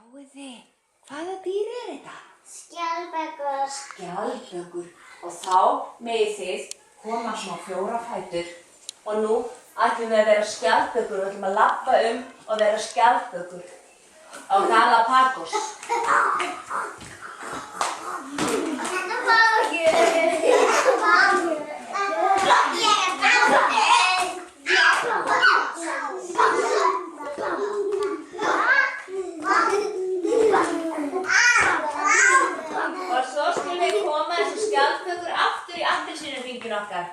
Sjáiði, hvaða dýr þetta? Skjaldbökur. Skjaldbökur. Og þá megið þið koma svona 4 fætur. Og nú ætlum við að vera skjaldbökur og ætlum að labba og vera skjaldbökur á Galapagos. Þetta var ekki. Og svo skulum við koma eins og skjaldbökur aftur í appelsínuhringinn okkar.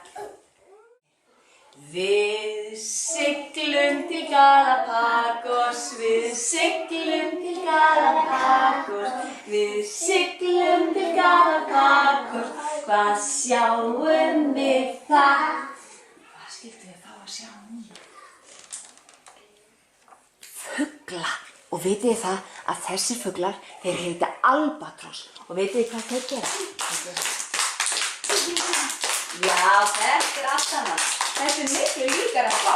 Við siglum til Galapagos, við siglum til Galapagos, við siglum til Galapagos, hvað sjáum við þar? Hvað skyldu við fá að sjá núna? Fugla. Og vitið þið það að þessir fuglar, þeir heita albatross. Og vitið þið hvað þeir gera? Já, þetta allt annað. Þetta miklu líkara spá.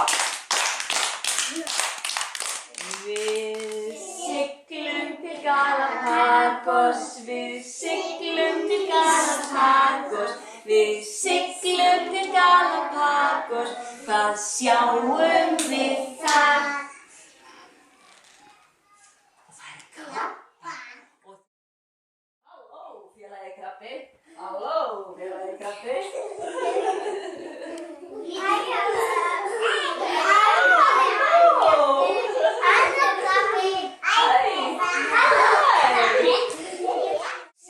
Við siglum til Galapagos, við siglum til Galapagos, við siglum til Galapagos, hvað sjáum við þar? Halló, félagi krabbi. Halló, félagi krabbi.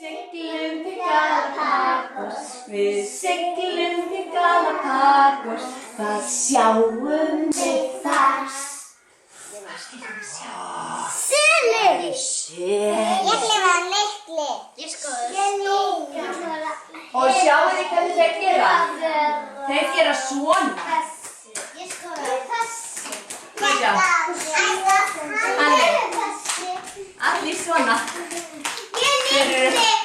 Siglum til Galapagos, við siglum til Galapagos, hvað sjáum við þar? Hvað skylum við sjá? Selir. Selir. Ég lifa litli. Ég skoður. Ég líka. Og sjáu þið hvernig þeir gera? Þeir gera svona. Ég skoður. Þessi. Hvað sjá? Allir svona. Ég líka.